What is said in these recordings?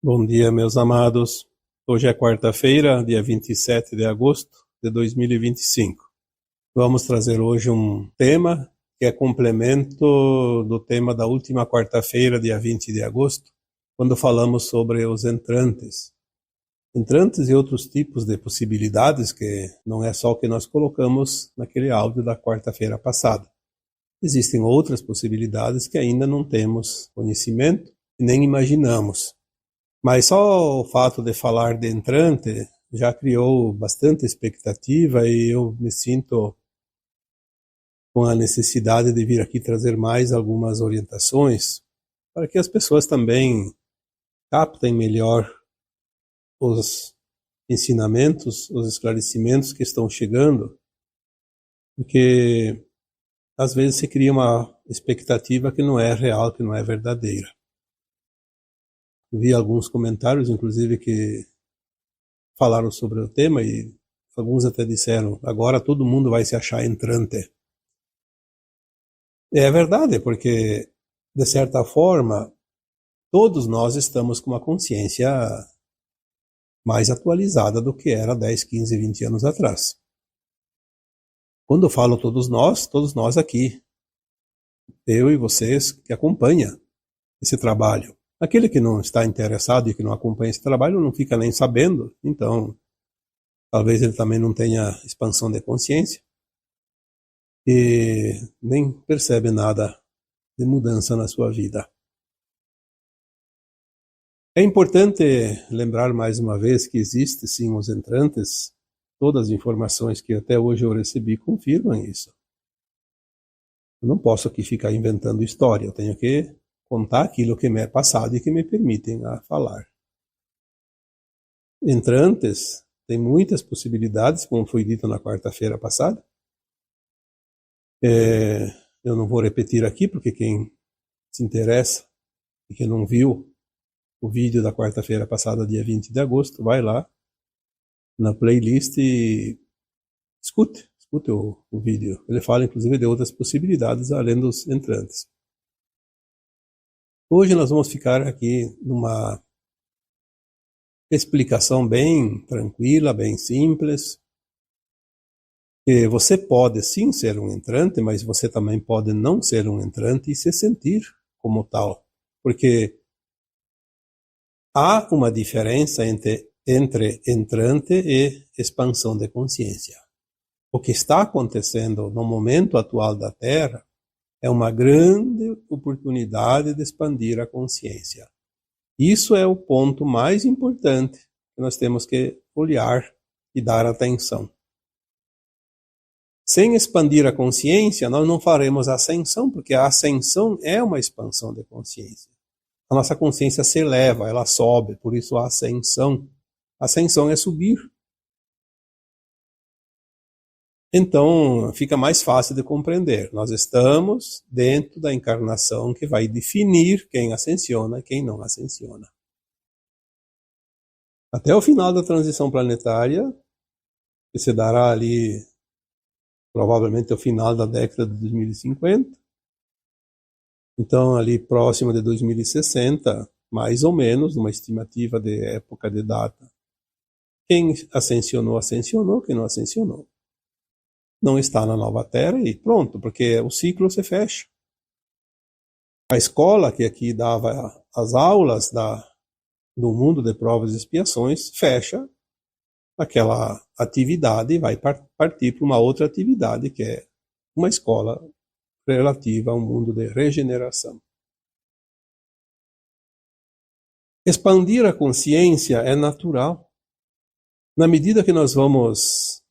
Bom dia, meus amados. Hoje é quarta-feira, dia 27 de agosto de 2025. Vamos trazer hoje um tema que é complemento do tema da última quarta-feira, dia 20 de agosto, quando falamos sobre os entrantes. Entrantes e outros tipos de possibilidades, que não é só o que nós colocamos naquele áudio da quarta-feira passada. Existem outras possibilidades que ainda não temos conhecimento e nem imaginamos. Mas só o fato de falar de entrante já criou bastante expectativa e eu me sinto com a necessidade de vir aqui trazer mais algumas orientações para que as pessoas também captem melhor os ensinamentos, os esclarecimentos que estão chegando, porque às vezes se cria uma expectativa que não é real, que não é verdadeira. Vi alguns comentários, inclusive, que falaram sobre o tema e alguns até disseram, agora todo mundo vai se achar entrante. É verdade, porque, de certa forma, todos nós estamos com uma consciência mais atualizada do que era 10, 15, 20 anos atrás. Quando eu falo todos nós aqui, eu e vocês que acompanham esse trabalho. Aquele que não está interessado e que não acompanha esse trabalho não fica nem sabendo, então talvez ele também não tenha expansão de consciência e nem percebe nada de mudança na sua vida. É importante lembrar mais uma vez que existe sim os entrantes. Todas as informações que até hoje eu recebi confirmam isso. Eu não posso aqui ficar inventando história, eu tenho que contar aquilo que me é passado e que me permitem a falar. Entrantes tem muitas possibilidades, como foi dito na quarta-feira passada. Eu não vou repetir aqui, porque quem se interessa e quem não viu o vídeo da quarta-feira passada, dia 20 de agosto, vai lá na playlist e escute o vídeo. Ele fala inclusive de outras possibilidades além dos entrantes. Hoje nós vamos ficar aqui numa explicação bem tranquila, bem simples. Que você pode sim ser um entrante, mas você também pode não ser um entrante e se sentir como tal. Porque há uma diferença entre entrante e expansão de consciência. O que está acontecendo no momento atual da Terra é uma grande oportunidade de expandir a consciência. Isso é o ponto mais importante que nós temos que olhar e dar atenção. Sem expandir a consciência, nós não faremos ascensão, porque a ascensão é uma expansão de consciência. A nossa consciência se eleva, ela sobe, por isso a ascensão. Ascensão é subir. Então, fica mais fácil de compreender. Nós estamos dentro da encarnação que vai definir quem ascensiona e quem não ascensiona. Até o final da transição planetária, que se dará ali, provavelmente ao final da década de 2050, então ali próximo de 2060, mais ou menos, uma estimativa de época de data. Quem ascensionou, ascensionou, quem não ascensionou não está na nova Terra e pronto, porque o ciclo se fecha. A escola que aqui dava as aulas do mundo de provas e expiações fecha aquela atividade e vai partir para uma outra atividade que é uma escola relativa ao mundo de regeneração. Expandir a consciência é natural. Na medida que nós vamos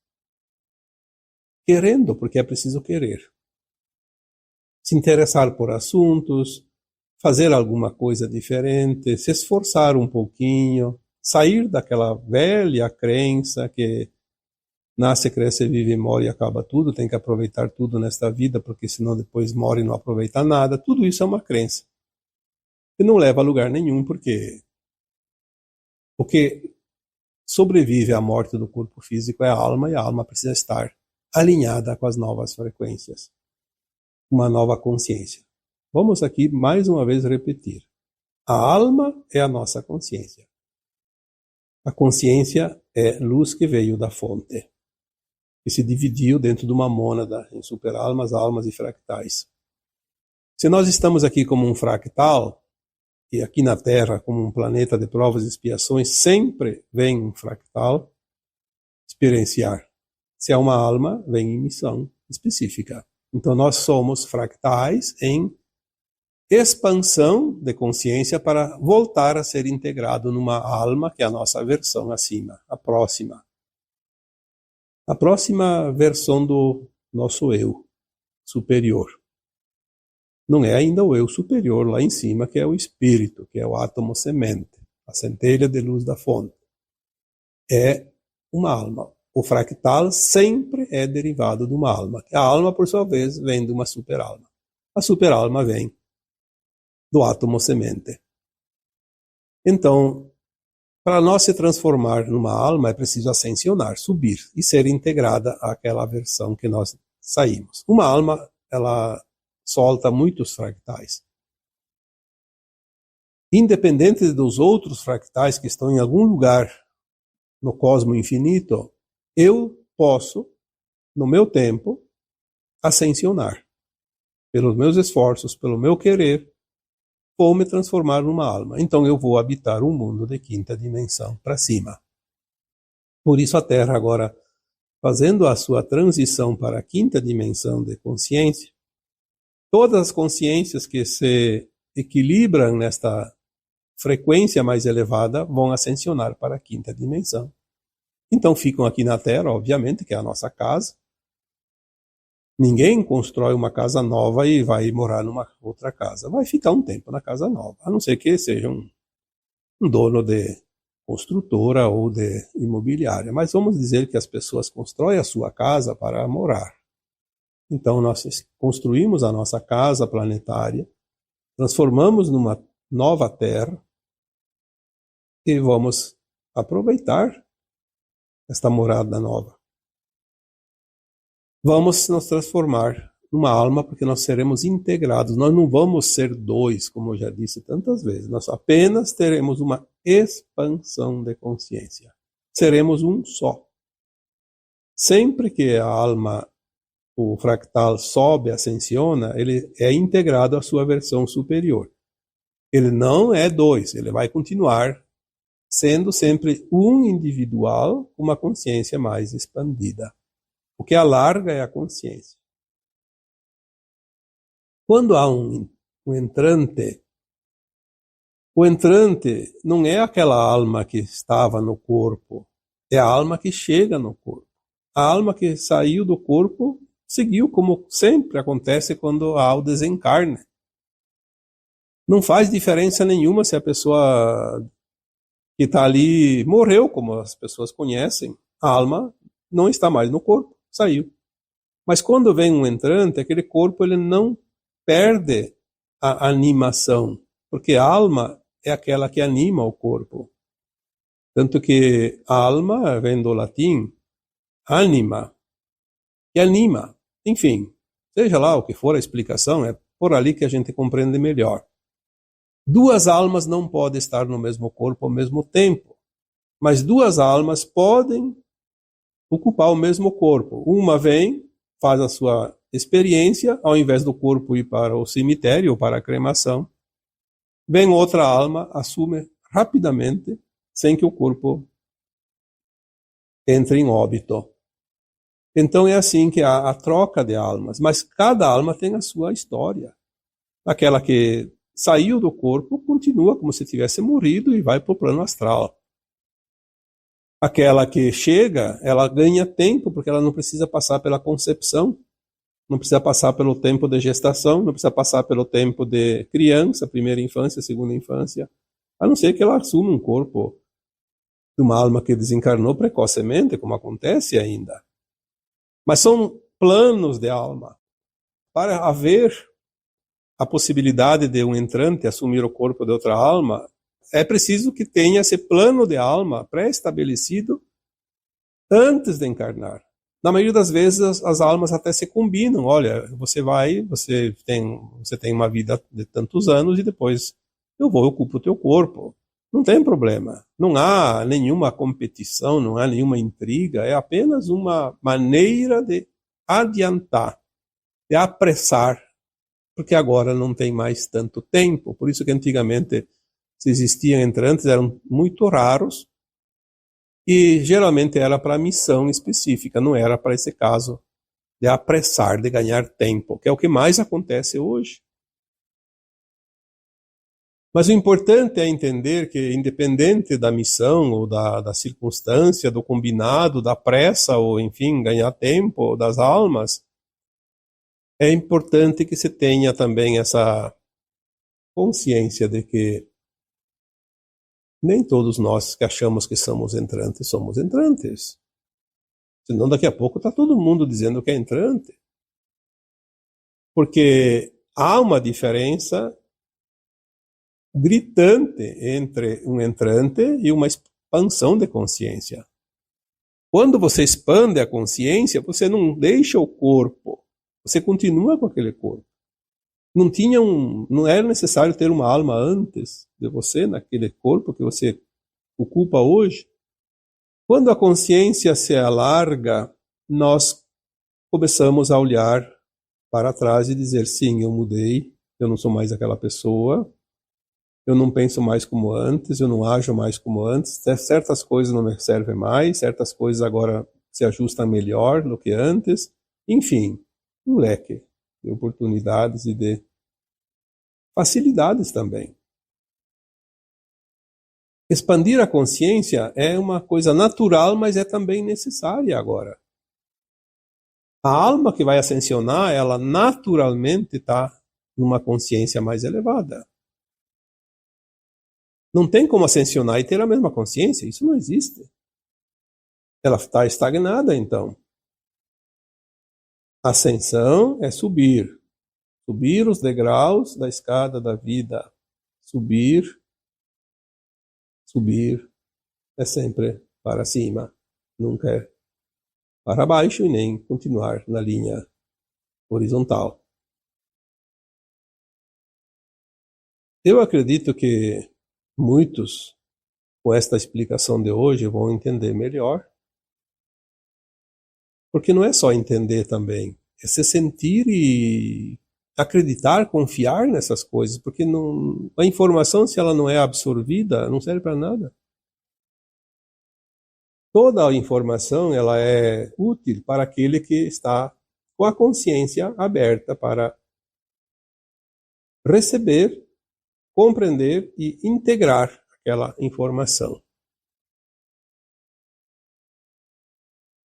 querendo, porque é preciso querer. Se interessar por assuntos, fazer alguma coisa diferente, se esforçar um pouquinho, sair daquela velha crença que nasce, cresce, vive, morre e acaba tudo, tem que aproveitar tudo nesta vida, porque senão depois morre e não aproveita nada. Tudo isso é uma crença que não leva a lugar nenhum, porque o que sobrevive à morte do corpo físico é a alma, e a alma precisa estar alinhada com as novas frequências, uma nova consciência. Vamos aqui mais uma vez repetir. A alma é a nossa consciência. A consciência é luz que veio da fonte, que se dividiu dentro de uma mônada em superalmas, almas e fractais. Se nós estamos aqui como um fractal, e aqui na Terra como um planeta de provas e expiações, sempre vem um fractal experienciar. Se é uma alma, vem em missão específica. Então nós somos fractais em expansão de consciência para voltar a ser integrado numa alma que é a nossa versão acima, a próxima versão do nosso eu superior. Não é ainda o eu superior lá em cima, que é o espírito, que é o átomo semente, a centelha de luz da fonte. É uma alma. O fractal sempre é derivado de uma alma. A alma, por sua vez, vem de uma superalma. A superalma vem do átomo semente. Então, para nós se transformar numa alma, é preciso ascensionar, subir e ser integrada àquela versão que nós saímos. Uma alma, ela solta muitos fractais. Independente dos outros fractais que estão em algum lugar no cosmo infinito, eu posso, no meu tempo, ascensionar. Pelos meus esforços, pelo meu querer, vou me transformar numa alma. Então eu vou habitar um mundo de quinta dimensão para cima. Por isso a Terra agora, fazendo a sua transição para a quinta dimensão de consciência, todas as consciências que se equilibram nesta frequência mais elevada vão ascensionar para a quinta dimensão. Então ficam aqui na Terra, obviamente, que é a nossa casa. Ninguém constrói uma casa nova e vai morar numa outra casa. Vai ficar um tempo na casa nova, a não ser que seja um dono de construtora ou de imobiliária. Mas vamos dizer que as pessoas constroem a sua casa para morar. Então nós construímos a nossa casa planetária, transformamos numa nova Terra e vamos aproveitar esta morada nova. Vamos nos transformar numa alma porque nós seremos integrados. Nós não vamos ser dois, como eu já disse tantas vezes. Nós apenas teremos uma expansão de consciência. Seremos um só. Sempre que a alma, o fractal, sobe, ascensiona, ele é integrado à sua versão superior. Ele não é dois, ele vai continuar sendo sempre um individual com uma consciência mais expandida. O que alarga é a consciência. Quando há um entrante, o entrante não é aquela alma que estava no corpo, é a alma que chega no corpo. A alma que saiu do corpo seguiu, como sempre acontece quando há o desencarne. Não faz diferença nenhuma se a pessoa que está ali morreu, como as pessoas conhecem. A alma não está mais no corpo, saiu. Mas quando vem um entrante, aquele corpo ele não perde a animação, porque a alma é aquela que anima o corpo. Tanto que a alma vem do latim anima, que anima. Enfim, seja lá o que for a explicação, é por ali que a gente compreende melhor. Duas almas não podem estar no mesmo corpo ao mesmo tempo, mas duas almas podem ocupar o mesmo corpo. Uma vem, faz a sua experiência, ao invés do corpo ir para o cemitério ou para a cremação, vem outra alma, assume rapidamente, sem que o corpo entre em óbito. Então é assim que há a troca de almas, mas cada alma tem a sua história. Aquela que saiu do corpo continua como se tivesse morrido e vai para o plano astral. Aquela que chega, ela ganha tempo, porque ela não precisa passar pela concepção, não precisa passar pelo tempo de gestação, não precisa passar pelo tempo de criança, primeira infância, segunda infância, a não ser que ela assuma um corpo de uma alma que desencarnou precocemente, como acontece ainda. Mas são planos de alma. Para haver a possibilidade de um entrante assumir o corpo de outra alma, é preciso que tenha esse plano de alma pré-estabelecido antes de encarnar. Na maioria das vezes as almas até se combinam. Olha, você tem uma vida de tantos anos e depois eu ocupo o teu corpo. Não tem problema. Não há nenhuma competição, não há nenhuma intriga. É apenas uma maneira de adiantar, de apressar, porque agora não tem mais tanto tempo. Por isso que antigamente, se existiam entrantes, eram muito raros e geralmente era para missão específica, não era para esse caso de apressar, de ganhar tempo, que é o que mais acontece hoje. Mas o importante é entender que, independente da missão, ou da circunstância, do combinado, da pressa, ou enfim, ganhar tempo, ou das almas, é importante que se tenha também essa consciência de que nem todos nós que achamos que somos entrantes. Senão daqui a pouco está todo mundo dizendo que é entrante. Porque há uma diferença gritante entre um entrante e uma expansão de consciência. Quando você expande a consciência, você não deixa o corpo, você continua com aquele corpo. Não era necessário ter uma alma antes de você, naquele corpo que você ocupa hoje. Quando a consciência se alarga, nós começamos a olhar para trás e dizer, sim, eu mudei, eu não sou mais aquela pessoa, eu não penso mais como antes, eu não ajo mais como antes, certas coisas não me servem mais, certas coisas agora se ajustam melhor do que antes. Enfim, um leque de oportunidades e de facilidades também. Expandir a consciência é uma coisa natural, mas é também necessária agora. A alma que vai ascensionar, ela naturalmente está numa consciência mais elevada. Não tem como ascensionar e ter a mesma consciência, isso não existe. Ela está estagnada, então. Ascensão é subir. Subir os degraus da escada da vida. Subir é sempre para cima. Nunca é para baixo e nem continuar na linha horizontal. Eu acredito que muitos, com esta explicação de hoje, vão entender melhor. Porque não é só entender também, é se sentir e acreditar, confiar nessas coisas, porque a informação, se ela não é absorvida, não serve para nada. Toda a informação ela é útil para aquele que está com a consciência aberta para receber, compreender e integrar aquela informação.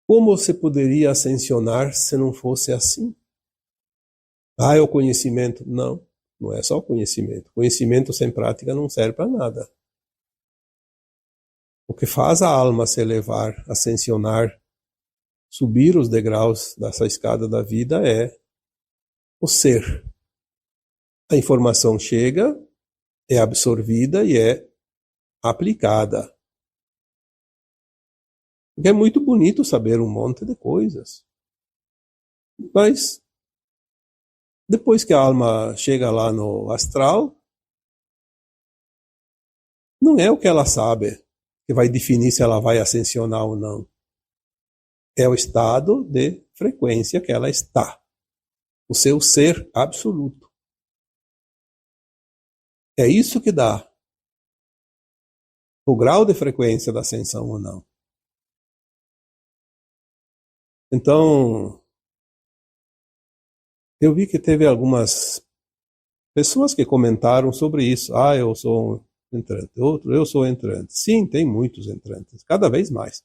Como você poderia ascensionar se não fosse assim? É o conhecimento. Não, não é só o conhecimento. Conhecimento sem prática não serve para nada. O que faz a alma se elevar, ascensionar, subir os degraus dessa escada da vida é o ser. A informação chega, é absorvida e é aplicada. Porque é muito bonito saber um monte de coisas. Mas depois que a alma chega lá no astral, não é o que ela sabe que vai definir se ela vai ascensionar ou não. É o estado de frequência que ela está. O seu ser absoluto. É isso que dá o grau de frequência da ascensão ou não. Então, eu vi que teve algumas pessoas que comentaram sobre isso. Eu sou um entrante. Outro, eu sou entrante. Sim, tem muitos entrantes, cada vez mais.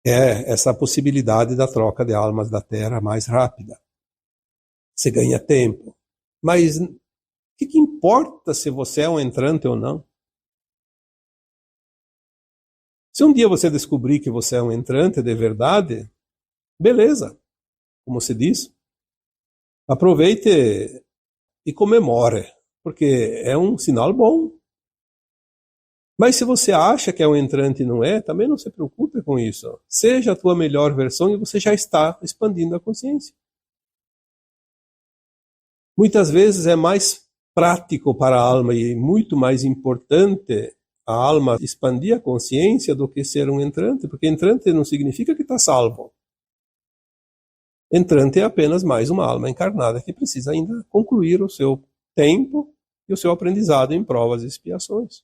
É essa possibilidade da troca de almas da Terra mais rápida. Você ganha tempo. Mas o que importa se você é um entrante ou não? Se um dia você descobrir que você é um entrante de verdade, beleza, como se diz. Aproveite e comemore, porque é um sinal bom. Mas se você acha que é um entrante e não é, também não se preocupe com isso. Seja a tua melhor versão e você já está expandindo a consciência. Muitas vezes é mais prático para a alma e muito mais importante a alma expandir a consciência do que ser um entrante, porque entrante não significa que está salvo. Entrante é apenas mais uma alma encarnada que precisa ainda concluir o seu tempo e o seu aprendizado em provas e expiações.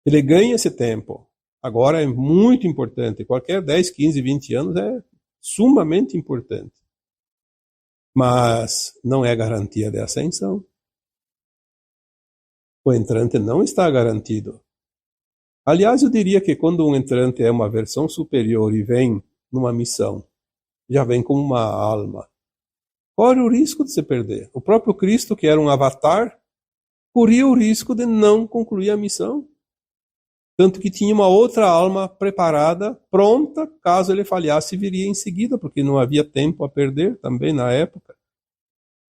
Ele ganha esse tempo. Agora é muito importante. Qualquer 10, 15, 20 anos é sumamente importante. Mas não é garantia de ascensão. O entrante não está garantido. Aliás, eu diria que quando um entrante é uma versão superior e vem numa missão, já vem como uma alma, corre o risco de se perder. O próprio Cristo, que era um avatar, corria o risco de não concluir a missão. Tanto que tinha uma outra alma preparada, pronta, caso ele falhasse, viria em seguida, porque não havia tempo a perder também na época.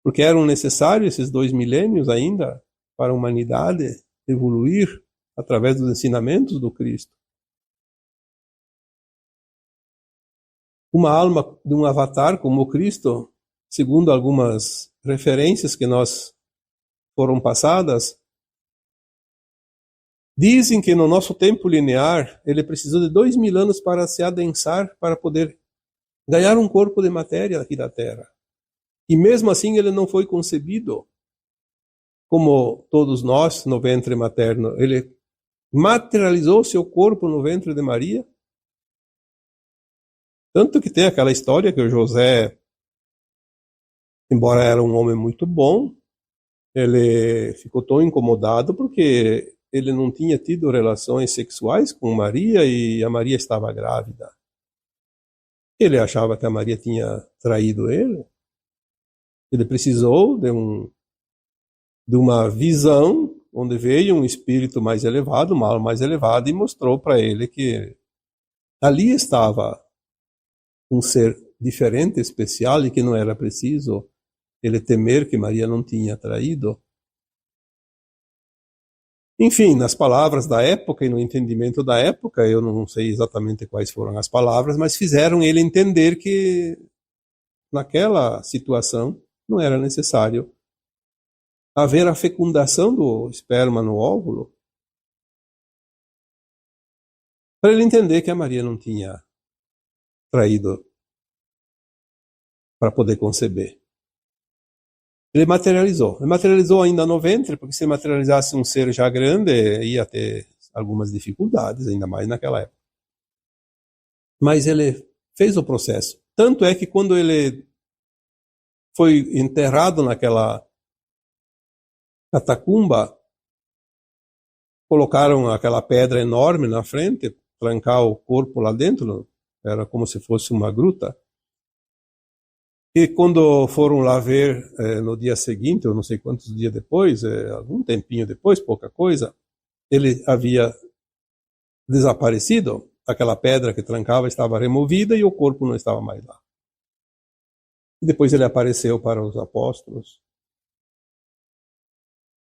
Porque eram necessários esses 2 milênios ainda para a humanidade evoluir através dos ensinamentos do Cristo. Uma alma de um avatar como o Cristo, segundo algumas referências que nós foram passadas, dizem que no nosso tempo linear ele precisou de 2.000 anos para se adensar, para poder ganhar um corpo de matéria aqui da Terra. E mesmo assim ele não foi concebido como todos nós no ventre materno. Ele materializou seu corpo no ventre de Maria. Tanto que tem aquela história que o José, embora era um homem muito bom, ele ficou tão incomodado porque ele não tinha tido relações sexuais com Maria e a Maria estava grávida. Ele achava que a Maria tinha traído ele. Ele precisou de uma visão onde veio um espírito mais elevado, uma alma mais elevada, e mostrou para ele que ali estava um ser diferente, especial, e que não era preciso ele temer que Maria não tinha traído. Enfim, nas palavras da época e no entendimento da época, eu não sei exatamente quais foram as palavras, mas fizeram ele entender que naquela situação não era necessário haver a fecundação do esperma no óvulo, para ele entender que a Maria não tinha traído para poder conceber. Ele materializou ainda no ventre, porque se materializasse um ser já grande, ia ter algumas dificuldades, ainda mais naquela época. Mas ele fez o processo. Tanto é que quando ele foi enterrado naquela catacumba, colocaram aquela pedra enorme na frente, trancar o corpo lá dentro, era como se fosse uma gruta. E quando foram lá ver no dia seguinte, eu não sei quantos dias depois, algum tempinho depois, pouca coisa, ele havia desaparecido, aquela pedra que trancava estava removida e o corpo não estava mais lá. E depois ele apareceu para os apóstolos.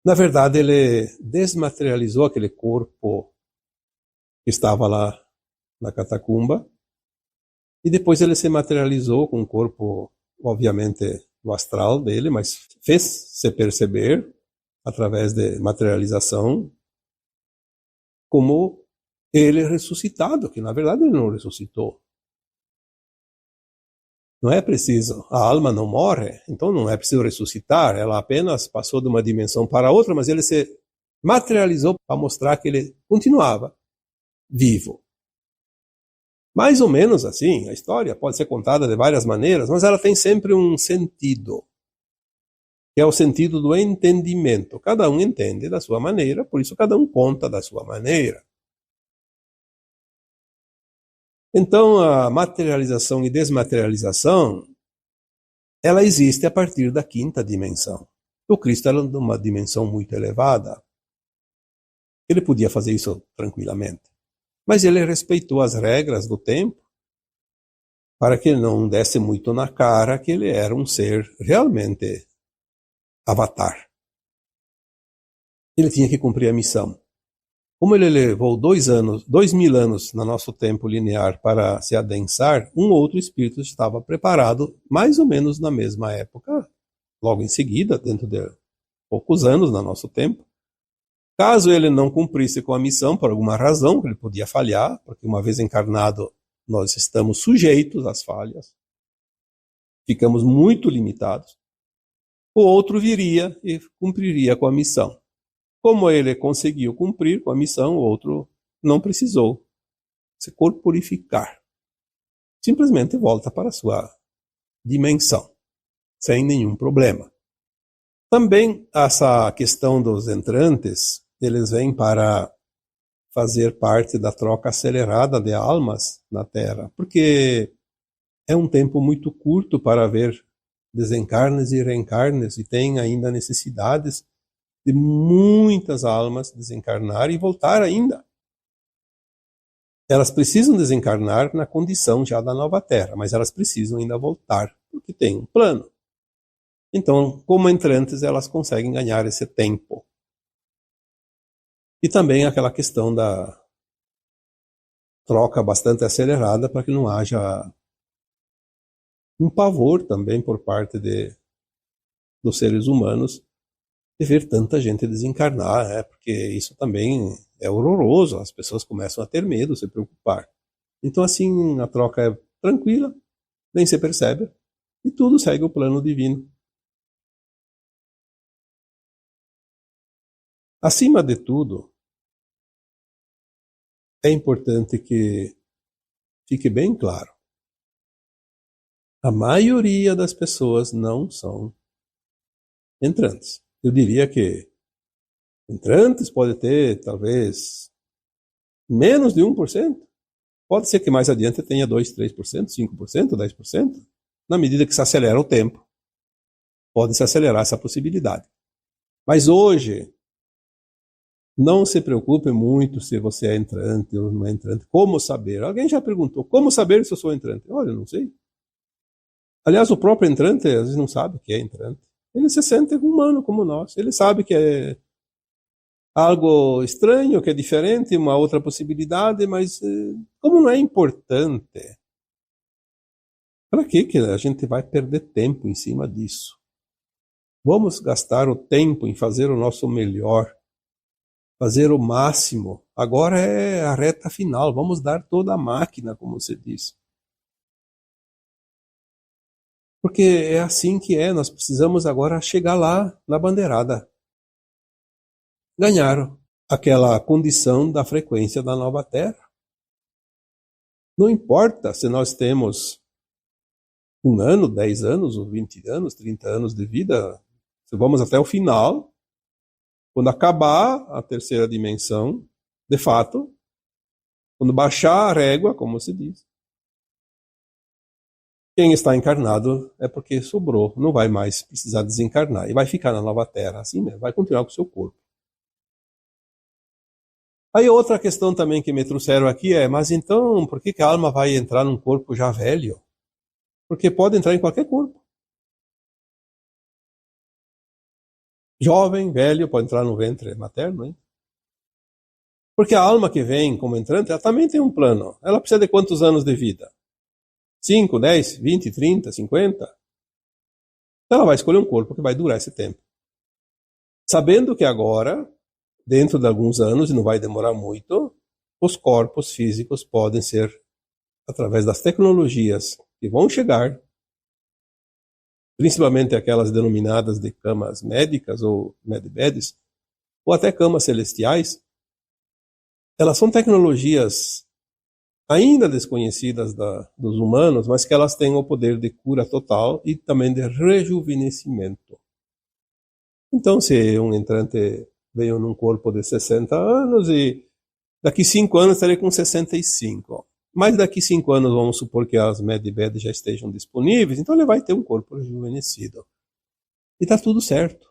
Na verdade, ele desmaterializou aquele corpo que estava lá na catacumba, e depois ele se materializou com o corpo, obviamente, o astral dele, mas fez-se perceber, através de materialização, como ele ressuscitado, que na verdade ele não ressuscitou. Não é preciso, a alma não morre, então não é preciso ressuscitar, ela apenas passou de uma dimensão para outra, mas ele se materializou para mostrar que ele continuava vivo. Mais ou menos assim, a história pode ser contada de várias maneiras, mas ela tem sempre um sentido, que é o sentido do entendimento. Cada um entende da sua maneira, por isso cada um conta da sua maneira. Então, a materialização e desmaterialização, ela existe a partir da 5ª dimensão. O Cristo era de uma dimensão muito elevada. Ele podia fazer isso tranquilamente. Mas ele respeitou as regras do tempo para que ele não desse muito na cara que ele era um ser realmente avatar. Ele tinha que cumprir a missão. Como ele levou 2.000 anos no nosso tempo linear para se adensar, um outro espírito estava preparado mais ou menos na mesma época, logo em seguida, dentro de poucos anos no nosso tempo. Caso ele não cumprisse com a missão, por alguma razão, ele podia falhar, porque uma vez encarnado, nós estamos sujeitos às falhas, ficamos muito limitados. O outro viria e cumpriria com a missão. Como ele conseguiu cumprir com a missão, o outro não precisou se corporificar. Simplesmente volta para a sua dimensão, sem nenhum problema. Também essa questão dos entrantes, eles vêm para fazer parte da troca acelerada de almas na Terra, porque é um tempo muito curto para haver desencarnes e reencarnes, e tem ainda necessidades de muitas almas desencarnar e voltar ainda. Elas precisam desencarnar na condição já da nova Terra, mas elas precisam ainda voltar, porque tem um plano. Então, como entrantes, elas conseguem ganhar esse tempo. E também aquela questão da troca bastante acelerada para que não haja um pavor também por parte dos seres humanos de ver tanta gente desencarnar, porque isso também é horroroso, as pessoas começam a ter medo, se preocupar. Então assim, a troca é tranquila, nem se percebe, e tudo segue o plano divino. Acima de tudo, é importante que fique bem claro, a maioria das pessoas não são entrantes. Eu diria que entrantes pode ter, talvez, menos de 1%. Pode ser que mais adiante tenha 2%, 3%, 5%, 10%. Na medida que se acelera o tempo, pode se acelerar essa possibilidade. Mas hoje, não se preocupe muito se você é entrante ou não é entrante. Como saber? Alguém já perguntou, como saber se eu sou entrante? Olha, eu não sei. Aliás, o próprio entrante, às vezes, não sabe que é entrante. Ele se sente humano como nós. Ele sabe que é algo estranho, que é diferente, uma outra possibilidade, mas como não é importante, para que a gente vai perder tempo em cima disso? Vamos gastar o tempo em fazer o nosso melhor, fazer o máximo. Agora é a reta final, vamos dar toda a máquina, como você disse. Porque é assim que é, nós precisamos agora chegar lá na bandeirada. Ganhar aquela condição da frequência da nova Terra. Não importa se nós temos 1 ano, 10 anos, ou 20 anos, 30 anos de vida, se vamos até o final, quando acabar a terceira dimensão, de fato, quando baixar a régua, como se diz, quem está encarnado é porque sobrou, não vai mais precisar desencarnar e vai ficar na nova Terra, assim mesmo, vai continuar com o seu corpo. Aí outra questão também que me trouxeram aqui é, mas então por que a alma vai entrar num corpo já velho? Porque pode entrar em qualquer corpo. Jovem, velho, pode entrar no ventre materno, hein? Porque a alma que vem como entrante, ela também tem um plano. Ela precisa de quantos anos de vida? 5, 10, 20, 30, 50? Então ela vai escolher um corpo que vai durar esse tempo. Sabendo que agora, dentro de alguns anos, e não vai demorar muito, os corpos físicos podem ser, através das tecnologias que vão chegar, principalmente aquelas denominadas de camas médicas ou medbeds, ou até camas celestiais, elas são tecnologias ainda desconhecidas dos humanos, mas que elas têm o poder de cura total e também de rejuvenescimento. Então, se um entrante veio num corpo de 60 anos e daqui 5 anos estarei com 65. Mas daqui 5 anos vamos supor que as medbeds já estejam disponíveis, então ele vai ter um corpo rejuvenescido. E está tudo certo.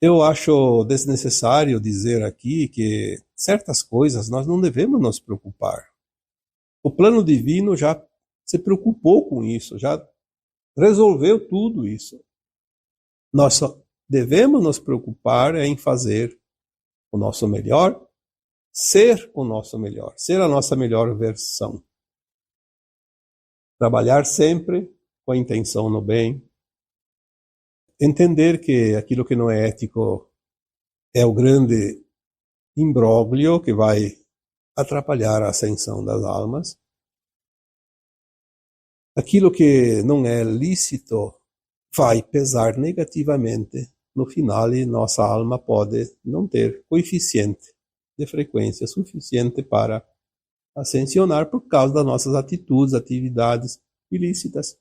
Eu acho desnecessário dizer aqui que certas coisas nós não devemos nos preocupar. O plano divino já se preocupou com isso, já resolveu tudo isso. Nós só devemos nos preocupar em fazer o nosso melhor, ser o nosso melhor, ser a nossa melhor versão. Trabalhar sempre com a intenção no bem, entender que aquilo que não é ético é o grande imbróglio que vai atrapalhar a ascensão das almas. Aquilo que não é lícito vai pesar negativamente no final e nossa alma pode não ter coeficiente de frequência suficiente para ascensionar por causa das nossas atitudes, atividades ilícitas.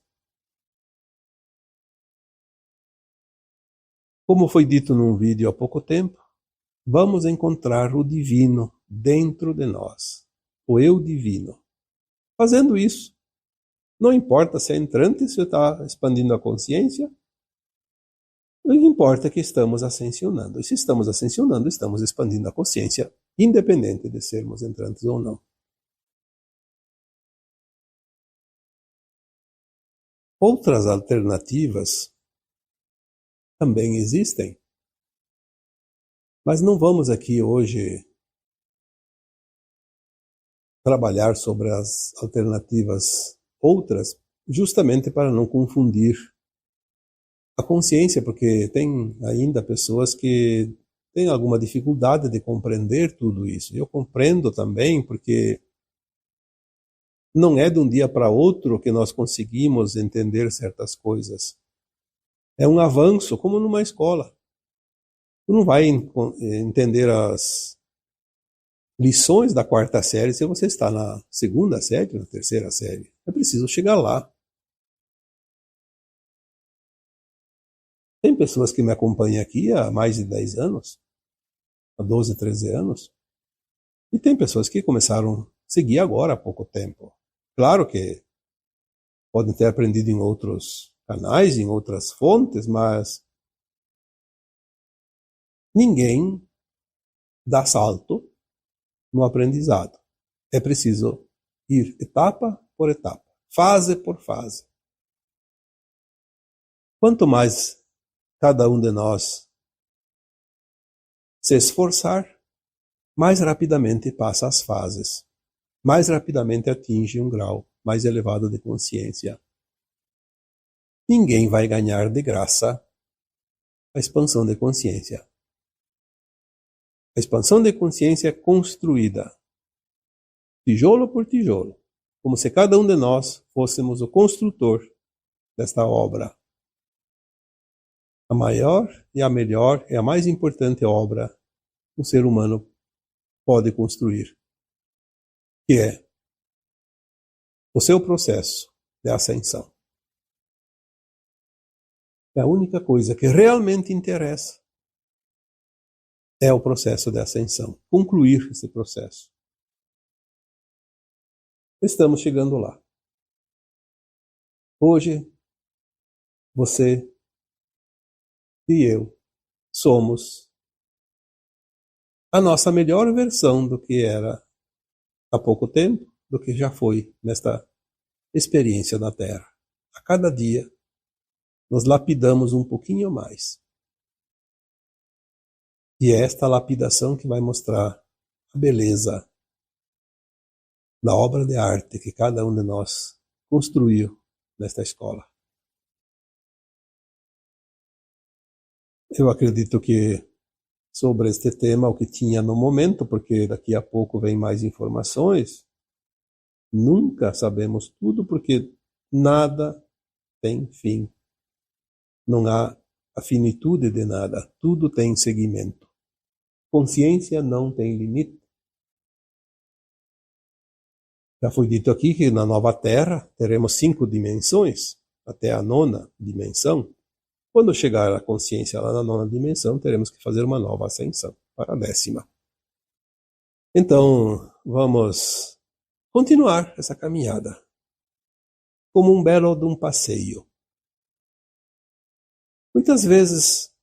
Como foi dito num vídeo há pouco tempo, vamos encontrar o divino dentro de nós, o eu divino. Fazendo isso, não importa se é entrante, se está expandindo a consciência, o que importa é que estamos ascensionando. E se estamos ascensionando, estamos expandindo a consciência, independente de sermos entrantes ou não. Outras alternativas também existem, mas não vamos aqui hoje trabalhar sobre as alternativas outras, justamente para não confundir a consciência, porque tem ainda pessoas que têm alguma dificuldade de compreender tudo isso. Eu compreendo também, porque não é de um dia para outro que nós conseguimos entender certas coisas. É um avanço, como numa escola. Tu não vai entender as lições da quarta série se você está na segunda série, na terceira série. É preciso chegar lá. Tem pessoas que me acompanham aqui há mais de 10 anos, há 12, 13 anos, e tem pessoas que começaram a seguir agora há pouco tempo. Claro que podem ter aprendido em outros canais, em outras fontes, mas ninguém dá salto no aprendizado. É preciso ir etapa por etapa, fase por fase. Quanto mais cada um de nós se esforçar, mais rapidamente passa as fases, mais rapidamente atinge um grau mais elevado de consciência. Ninguém vai ganhar de graça a expansão de consciência. A expansão de consciência é construída tijolo por tijolo, como se cada um de nós fôssemos o construtor desta obra. A maior e a melhor e a mais importante obra que um ser humano pode construir, que é o seu processo de ascensão. É a única coisa que realmente interessa é o processo de ascensão, concluir esse processo. Estamos chegando lá. Hoje, você e eu somos a nossa melhor versão do que era há pouco tempo, do que já foi nesta experiência na Terra. A cada dia, nos lapidamos um pouquinho mais. E é esta lapidação que vai mostrar a beleza da obra de arte que cada um de nós construiu nesta escola. Eu acredito que sobre este tema, o que tinha no momento, porque daqui a pouco vem mais informações, nunca sabemos tudo, porque nada tem fim. Não há a finitude de nada, tudo tem seguimento. Consciência não tem limite. Já foi dito aqui que na nova Terra teremos 5 dimensões, até a 9ª dimensão. Quando chegar a consciência lá na 9ª dimensão, teremos que fazer uma nova ascensão para a 10ª. Então, vamos continuar essa caminhada como um belo de um passeio. Muitas vezes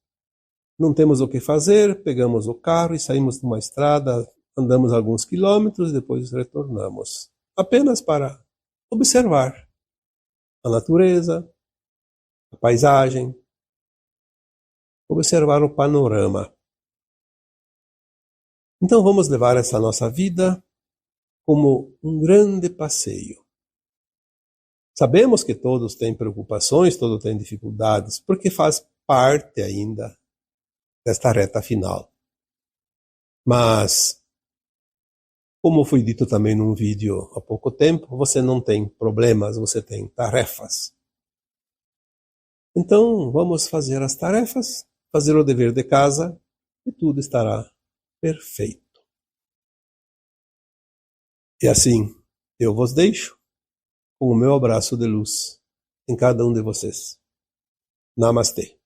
não temos o que fazer, pegamos o carro e saímos de uma estrada, andamos alguns quilômetros, depois retornamos, apenas para observar a natureza, a paisagem, observar o panorama. Então vamos levar essa nossa vida como um grande passeio. Sabemos que todos têm preocupações, todos têm dificuldades, porque faz parte ainda desta reta final. Mas, como foi dito também num vídeo há pouco tempo, você não tem problemas, você tem tarefas. Então, vamos fazer as tarefas, fazer o dever de casa e tudo estará perfeito. E assim, eu vos deixo com o meu abraço de luz em cada um de vocês. Namastê.